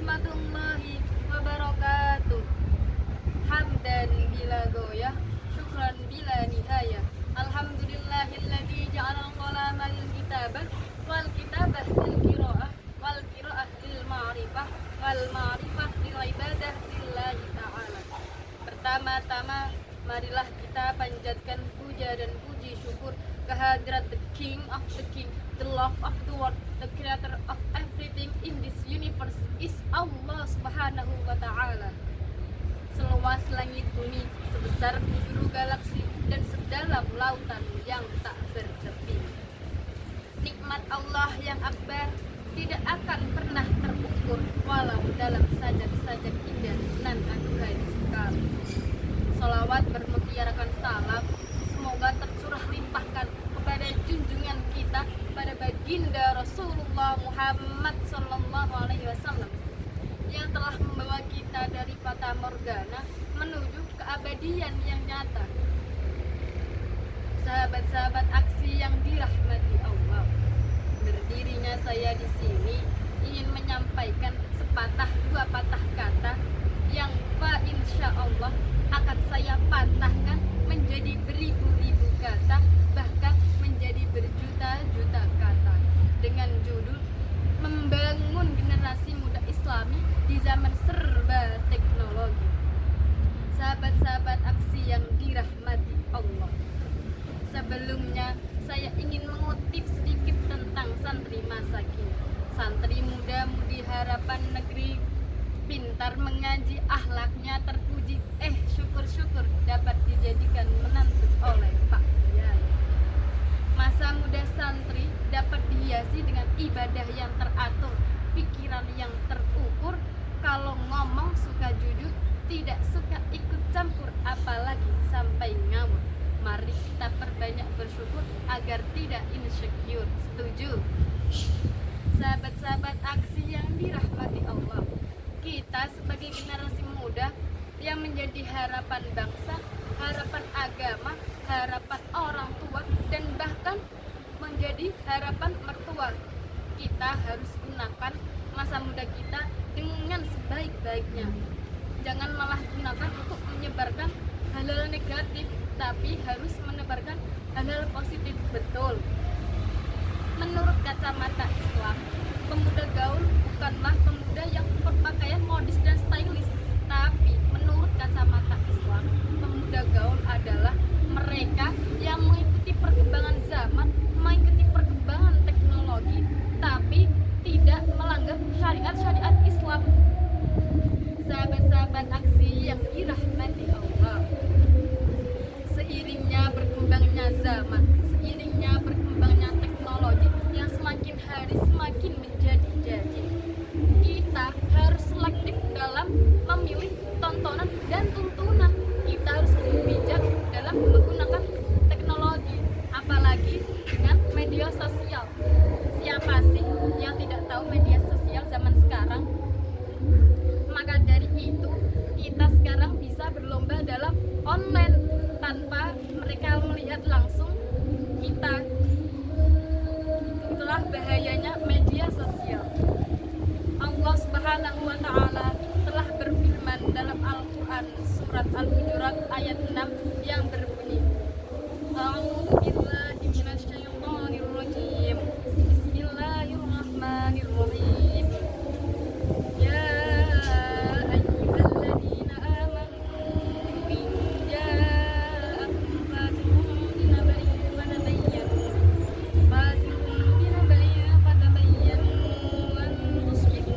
warahmatullahi wabarakatuh. Hamdan bila goyah, syukran bila nihayah. Alhamdulillahilladzi ja'alal qalama lil kitabah wal kitabah lil qiraah wal qiraah lil ma'rifah wal ma'rifah lil ibadah lillahi ta'ala. Pertama-tama marilah kita panjatkan puja dan puji syukur kehadirat the King of the King, the Lord of the world, the creator of everything in this universe is Allah subhanahu wa ta'ala. Seluas langit bumi, sebesar penjuru galaksi, dan sedalam lautan yang tak bertepi. Nikmat Allah yang akbar tidak akan pernah terukur, walau dalam sajak-sajak indah nan aduhai sekali. Salawat bermutiarakan salam, semoga tercurah limpahkan kepada junjungan kita, pada baginda Rasulullah Muhammad sallallahu alaihi wasallam yang telah membawa kita dari fata morgana menuju keabadian yang nyata. Sahabat-sahabat aksi yang dirahmati Allah, berdirinya saya di sini ingin menyampaikan sepatah dua patah kata yang insya Allah akan saya patahkan menjadi beribu-ribu kata, bahkan menjadi berjuta-juta kata, dengan judul membangun generasi muda Islami di zaman serba teknologi. Sahabat-sahabat aksi yang dirahmati Allah, sebelumnya saya ingin mengutip sedikit tentang santri masa kini. Santri muda-mudi harapan negeri, pintar mengaji, akhlaknya terpuji, syukur-syukur dapat dijadikan menantu oleh Pak Kiai. Masa muda santri dapat dihiasi dengan ibadah yang teratur, pikiran yang terukur, kalau ngomong suka jujur, tidak suka ikut campur, apalagi sampai ngawur. Mari kita perbanyak bersyukur agar tidak insecure. Setuju? Sahabat-sahabat aksi yang dirahmati Allah, kita sebagai generasi muda yang menjadi harapan bangsa, harapan agama, harapan orang tua, dan bahkan menjadi harapan mertua, kita harus gunakan masa muda kita dengan sebaik-baiknya. Jangan malah gunakan untuk menyebarkan hal-hal negatif, tapi harus menebarkan hal-hal positif. Betul. Menurut kacamata Islam, pemuda gaul bukanlah pemuda yang berpakaian modis dan stylish, tapi menurut kacamata Islam, pemuda gaul adalah mereka yang mengikuti perkembangan zaman, mengikuti perkembangan teknologi, tapi tidak melanggar syariat-syariat Islam. Sahabat-sahabat aksi yang dirahmati Allah, seiringnya berkembangnya zaman, seiringnya berkembangnya teknologi yang semakin hari semakin menjadi-jadi, kita harus selektif dalam memilih tontonan dan tuntunan. Kita harus bijak dalam menggunakan teknologi, apalagi dengan media sosial. Siapa sih yang tidak tahu media sosial zaman sekarang? Maka dari itu, kita sekarang bisa berlomba dalam online tanpa mereka melihat langsung kita. Itulah bahayanya media sosial. Allah Subhanahu wa ta'ala telah berfirman dalam Al-Quran surat Al-Hujurat ayat 6 yang berbunyi, A'udzubillahi minasyaitonirrajim, Bismillahirrahmanirrahim. Ya ayyuhalladzina amanu in ja'akum fasiqun binaba'in fatabayyanu an tusbihu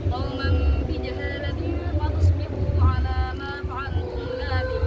qauman bijahalatin fatusbihu ala ma fa'altum nadimin.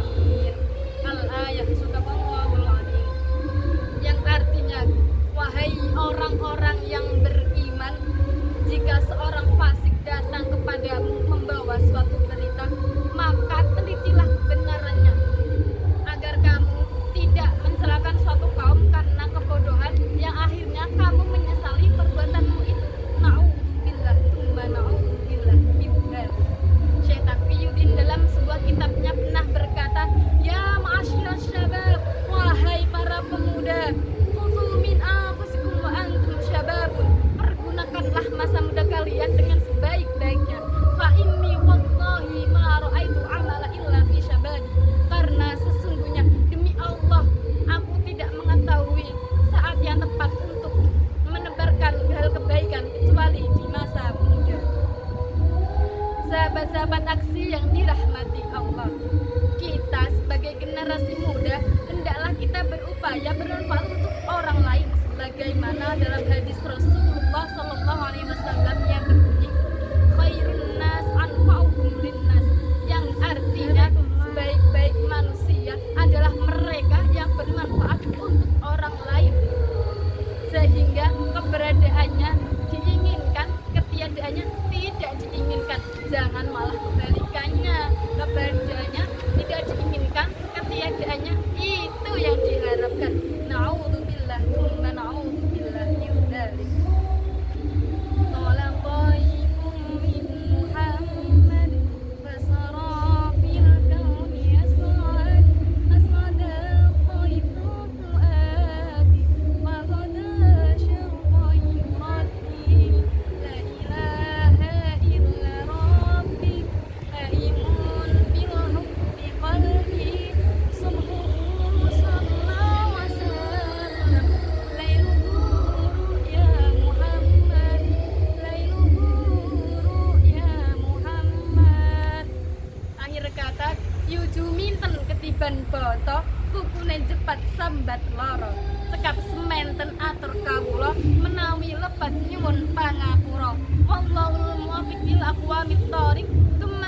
yuju minten ketiban boto kukune jepat sambat loro cekap sementen atur kawula menawi lepat nyuwun pangapura wallahul muwaffiq ila aqwamit thoriq.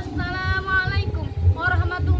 Assalamualaikum warahmatullahi